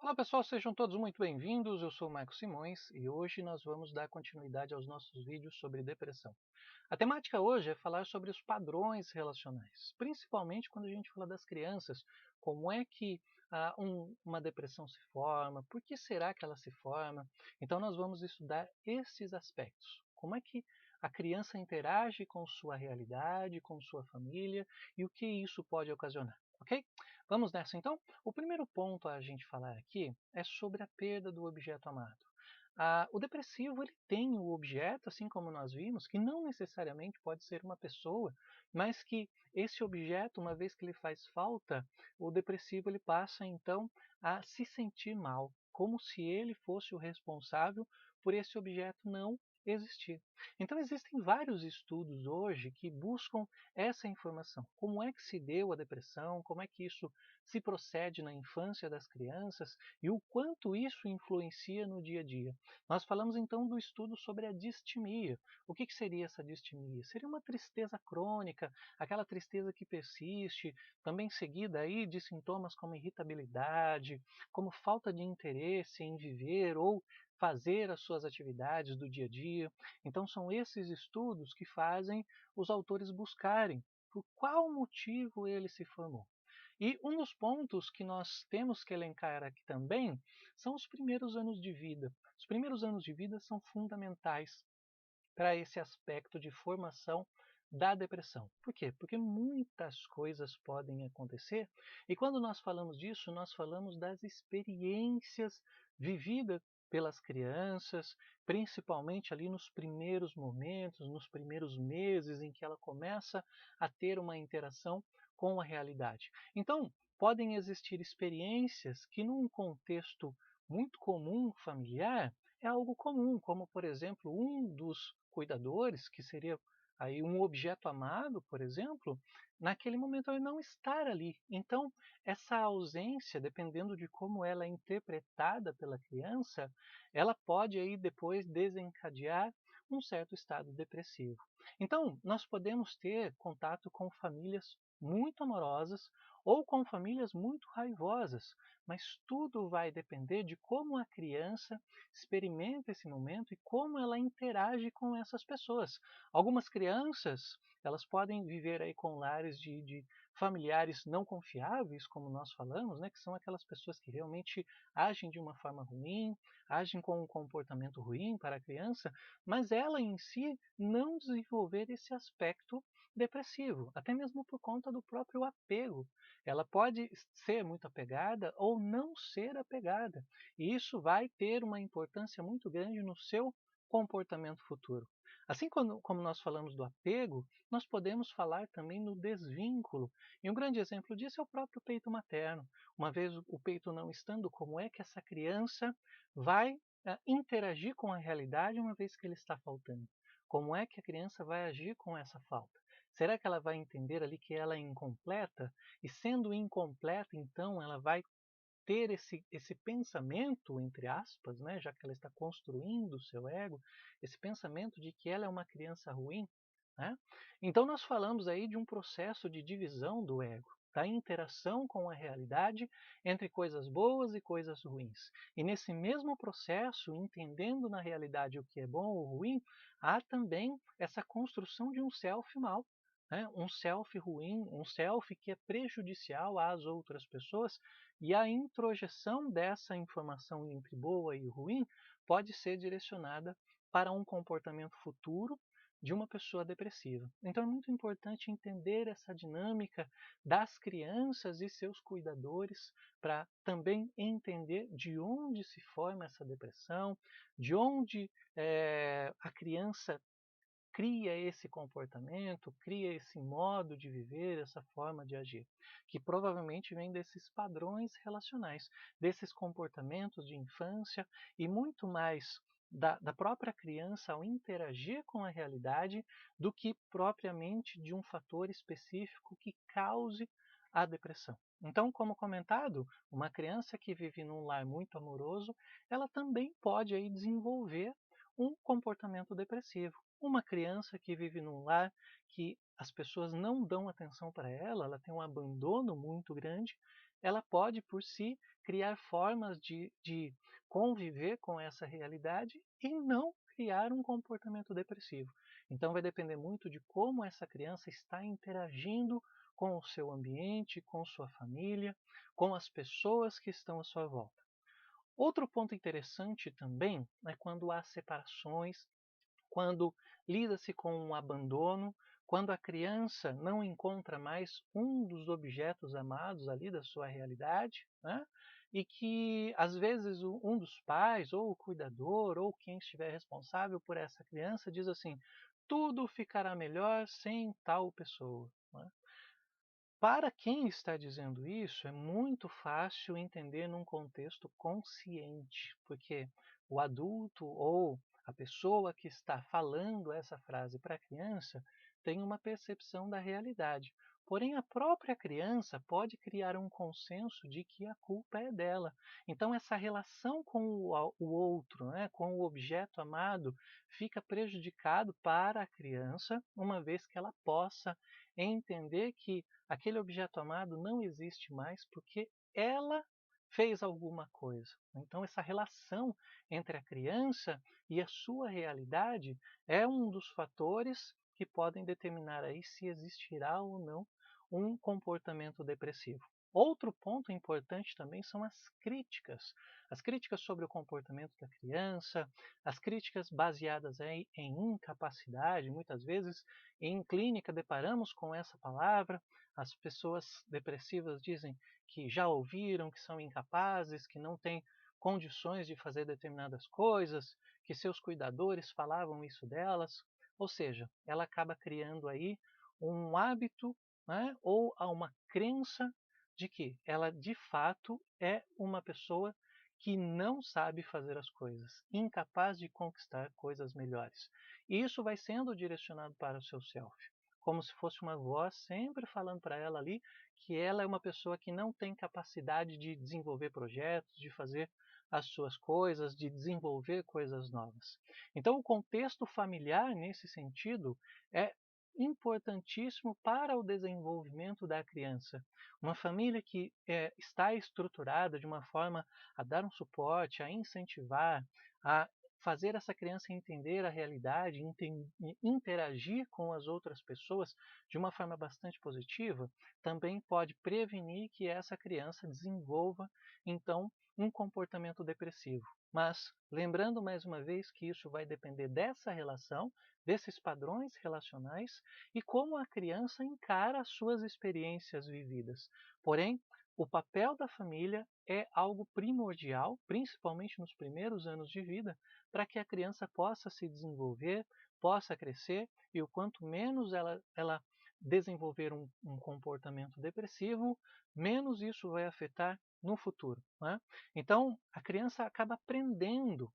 Olá pessoal, sejam todos muito bem-vindos. Eu sou o Marcos Simões e hoje nós vamos dar continuidade aos nossos vídeos sobre depressão. A temática hoje é falar sobre os padrões relacionais, principalmente quando a gente fala das crianças, como é que uma depressão se forma, por que será que ela se forma. Então nós vamos estudar esses aspectos, como é que a criança interage com sua realidade, com sua família e o que isso pode ocasionar, ok? Vamos nessa então? O primeiro ponto a gente falar aqui é sobre a perda do objeto amado. O depressivo ele tem o objeto, assim como nós vimos, que não necessariamente pode ser uma pessoa, mas que esse objeto, uma vez que ele faz falta, o depressivo ele passa então a se sentir mal, como se ele fosse o responsável por esse objeto não existir. Então existem vários estudos hoje que buscam essa informação. Como é que se deu a depressão, como é que isso se procede na infância das crianças e o quanto isso influencia no dia a dia. Nós falamos então do estudo sobre a distimia. O que seria essa distimia? Seria uma tristeza crônica, aquela tristeza que persiste, também seguida aí de sintomas como irritabilidade, como falta de interesse em viver ou fazer as suas atividades do dia a dia. Então são esses estudos que fazem os autores buscarem por qual motivo ele se formou. E um dos pontos que nós temos que elencar aqui também são os primeiros anos de vida. Os primeiros anos de vida são fundamentais para esse aspecto de formação da depressão. Por quê? Porque muitas coisas podem acontecer e quando nós falamos disso, nós falamos das experiências vividas pelas crianças, principalmente ali nos primeiros momentos, nos primeiros meses em que ela começa a ter uma interação com a realidade. Então, podem existir experiências que num contexto muito comum familiar é algo comum, como por exemplo, um dos cuidadores, que seria aí um objeto amado, por exemplo, naquele momento ele não estar ali. Então, essa ausência, dependendo de como ela é interpretada pela criança, ela pode aí depois desencadear um certo estado depressivo. Então, nós podemos ter contato com famílias muito amorosas ou com famílias muito raivosas, mas tudo vai depender de como a criança experimenta esse momento e como ela interage com essas pessoas. Algumas crianças, elas podem viver aí com lares de familiares não confiáveis, como nós falamos, né, que são aquelas pessoas que realmente agem de uma forma ruim, agem com um comportamento ruim para a criança, mas ela em si não desenvolver esse aspecto depressivo, até mesmo por conta do próprio apego. Ela pode ser muito apegada ou não ser apegada. E isso vai ter uma importância muito grande no seu comportamento futuro. Assim como nós falamos do apego, nós podemos falar também no desvínculo. E um grande exemplo disso é o próprio peito materno. Uma vez o peito não estando, como é que essa criança vai interagir com a realidade uma vez que ele está faltando? Como é que a criança vai agir com essa falta? Será que ela vai entender ali que ela é incompleta? E sendo incompleta, então, ela vai ter esse pensamento, entre aspas, né, já que ela está construindo o seu ego, esse pensamento de que ela é uma criança ruim. Né? Então nós falamos aí de um processo de divisão do ego, da interação com a realidade entre coisas boas e coisas ruins. E nesse mesmo processo, entendendo na realidade o que é bom ou ruim, há também essa construção de um self mal, né? Um self ruim, um self que é prejudicial às outras pessoas, e a introjeção dessa informação entre boa e ruim pode ser direcionada para um comportamento futuro de uma pessoa depressiva. Então é muito importante entender essa dinâmica das crianças e seus cuidadores para também entender de onde se forma essa depressão, de onde a criança cria esse comportamento, cria esse modo de viver, essa forma de agir, que provavelmente vem desses padrões relacionais, desses comportamentos de infância e muito mais da própria criança ao interagir com a realidade do que propriamente de um fator específico que cause a depressão. Então, como comentado, uma criança que vive num lar muito amoroso, ela também pode aí desenvolver um comportamento depressivo. Uma criança que vive num lar que as pessoas não dão atenção para ela, ela tem um abandono muito grande, ela pode, por si, criar formas de conviver com essa realidade e não criar um comportamento depressivo. Então vai depender muito de como essa criança está interagindo com o seu ambiente, com sua família, com as pessoas que estão à sua volta. Outro ponto interessante também é quando há separações, quando lida-se com um abandono, quando a criança não encontra mais um dos objetos amados ali da sua realidade, né? E que às vezes um dos pais, ou o cuidador, ou quem estiver responsável por essa criança diz assim: tudo ficará melhor sem tal pessoa. Né? Para quem está dizendo isso, é muito fácil entender num contexto consciente, porque o adulto ou a pessoa que está falando essa frase para a criança tem uma percepção da realidade. Porém, a própria criança pode criar um consenso de que a culpa é dela. Então, essa relação com o outro, né, com o objeto amado, fica prejudicado para a criança, uma vez que ela possa entender que aquele objeto amado não existe mais porque ela fez alguma coisa. Então, essa relação entre a criança e a sua realidade é um dos fatores que podem determinar aí se existirá ou não um comportamento depressivo. Outro ponto importante também são as críticas sobre o comportamento da criança, as críticas baseadas em incapacidade. Muitas vezes, em clínica, deparamos com essa palavra. As pessoas depressivas dizem que já ouviram, que são incapazes, que não têm condições de fazer determinadas coisas, que seus cuidadores falavam isso delas. Ou seja, ela acaba criando aí um hábito, né, ou uma crença de que ela de fato é uma pessoa que não sabe fazer as coisas, incapaz de conquistar coisas melhores. E isso vai sendo direcionado para o seu self, como se fosse uma voz sempre falando para ela ali que ela é uma pessoa que não tem capacidade de desenvolver projetos, de fazer as suas coisas, de desenvolver coisas novas. Então, o contexto familiar, nesse sentido, é importantíssimo para o desenvolvimento da criança. Uma família que está estruturada de uma forma a dar um suporte, a incentivar, a fazer essa criança entender a realidade, interagir com as outras pessoas de uma forma bastante positiva, também pode prevenir que essa criança desenvolva, então, um comportamento depressivo. Mas, lembrando mais uma vez que isso vai depender dessa relação, desses padrões relacionais e como a criança encara as suas experiências vividas. Porém, o papel da família é algo primordial, principalmente nos primeiros anos de vida, para que a criança possa se desenvolver, possa crescer e o quanto menos ela desenvolver um comportamento depressivo, menos isso vai afetar no futuro. Né? Então, a criança acaba aprendendo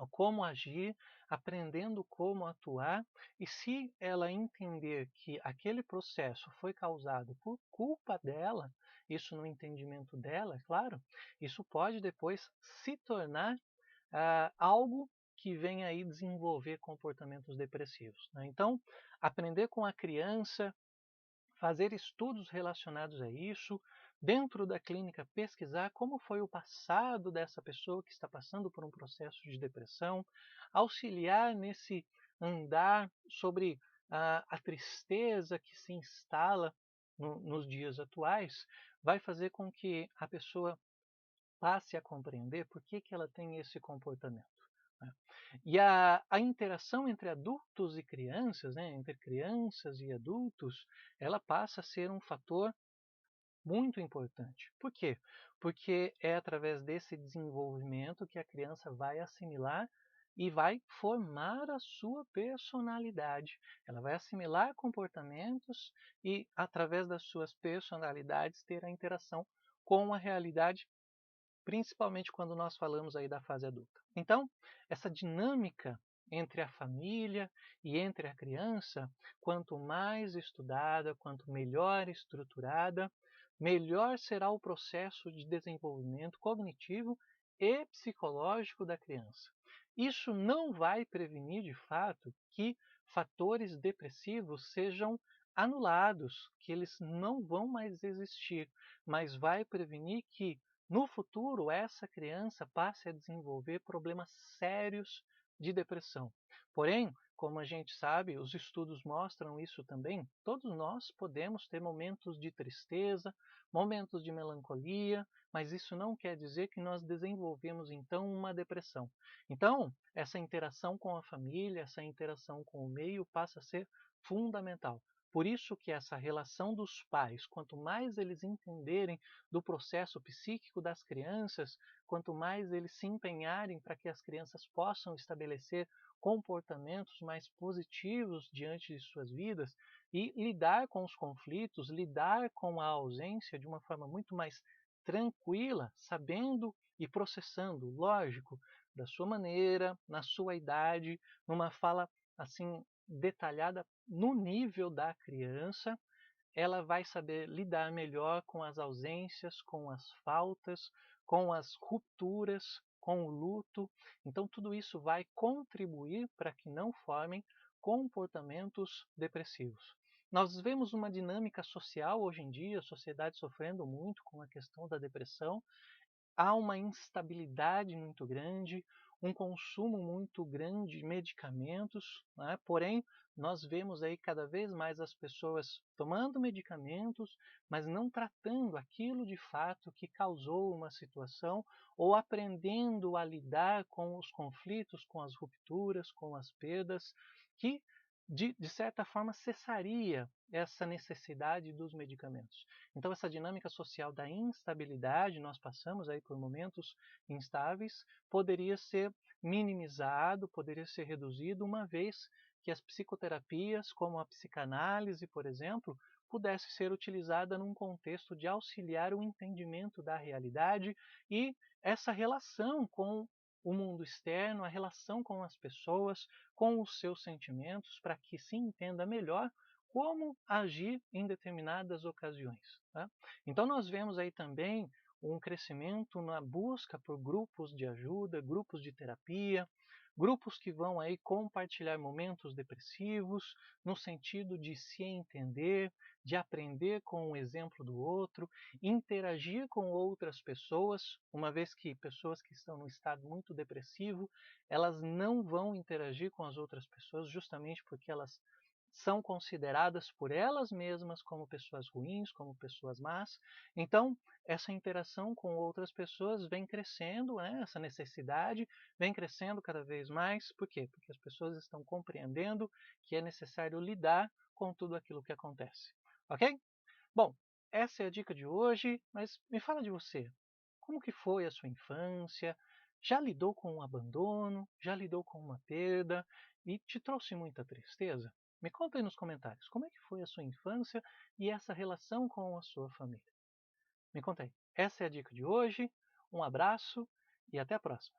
como agir, aprendendo como atuar, e se ela entender que aquele processo foi causado por culpa dela, isso no entendimento dela, é claro, isso pode depois se tornar algo que vem aí desenvolver comportamentos depressivos. Né? Então, aprender com a criança, fazer estudos relacionados a isso, dentro da clínica pesquisar como foi o passado dessa pessoa que está passando por um processo de depressão, auxiliar nesse andar sobre a tristeza que se instala nos dias atuais, vai fazer com que a pessoa passe a compreender por que ela tem esse comportamento. Né? E a interação entre adultos e crianças, né, entre crianças e adultos, ela passa a ser um fator muito importante. Por quê? Porque é através desse desenvolvimento que a criança vai assimilar e vai formar a sua personalidade. Ela vai assimilar comportamentos e, através das suas personalidades, ter a interação com a realidade, principalmente quando nós falamos aí da fase adulta. Então, essa dinâmica entre a família e entre a criança, quanto mais estudada, quanto melhor estruturada, melhor será o processo de desenvolvimento cognitivo e psicológico da criança. Isso não vai prevenir, de fato, que fatores depressivos sejam anulados, que eles não vão mais existir, mas vai prevenir que no futuro essa criança passe a desenvolver problemas sérios de depressão. Porém, como a gente sabe, os estudos mostram isso também, todos nós podemos ter momentos de tristeza, momentos de melancolia, mas isso não quer dizer que nós desenvolvemos então uma depressão. Então, essa interação com a família, essa interação com o meio passa a ser fundamental. Por isso que essa relação dos pais, quanto mais eles entenderem do processo psíquico das crianças, quanto mais eles se empenharem para que as crianças possam estabelecer comportamentos mais positivos diante de suas vidas e lidar com os conflitos, lidar com a ausência de uma forma muito mais tranquila, sabendo e processando, lógico, da sua maneira, na sua idade, numa fala assim detalhada no nível da criança, ela vai saber lidar melhor com as ausências, com as faltas, com as rupturas, com o luto. Então, tudo isso vai contribuir para que não formem comportamentos depressivos. Nós vemos uma dinâmica social hoje em dia, a sociedade sofrendo muito com a questão da depressão, há uma instabilidade muito grande, um consumo muito grande de medicamentos, né? Porém, nós vemos aí cada vez mais as pessoas tomando medicamentos, mas não tratando aquilo de fato que causou uma situação ou aprendendo a lidar com os conflitos, com as rupturas, com as perdas, que de certa forma cessaria essa necessidade dos medicamentos. Então, essa dinâmica social da instabilidade, nós passamos aí por momentos instáveis, poderia ser minimizado, poderia ser reduzido, uma vez que as psicoterapias, como a psicanálise, por exemplo, pudesse ser utilizada num contexto de auxiliar o entendimento da realidade e essa relação com o mundo externo, a relação com as pessoas, com os seus sentimentos, para que se entenda melhor como agir em determinadas ocasiões. Tá? Então nós vemos aí também um crescimento na busca por grupos de ajuda, grupos de terapia, grupos que vão aí compartilhar momentos depressivos, no sentido de se entender, de aprender com o exemplo do outro, interagir com outras pessoas, uma vez que pessoas que estão num estado muito depressivo, elas não vão interagir com as outras pessoas justamente porque elas são consideradas por elas mesmas como pessoas ruins, como pessoas más. Então, essa interação com outras pessoas vem crescendo, né? Essa necessidade vem crescendo cada vez mais. Por quê? Porque as pessoas estão compreendendo que é necessário lidar com tudo aquilo que acontece. Ok? Bom, essa é a dica de hoje, mas me fala de você. Como que foi a sua infância? Já lidou com um abandono? Já lidou com uma perda? E te trouxe muita tristeza? Me conta aí nos comentários, como é que foi a sua infância e essa relação com a sua família? Me conta aí. Essa é a dica de hoje, um abraço e até a próxima.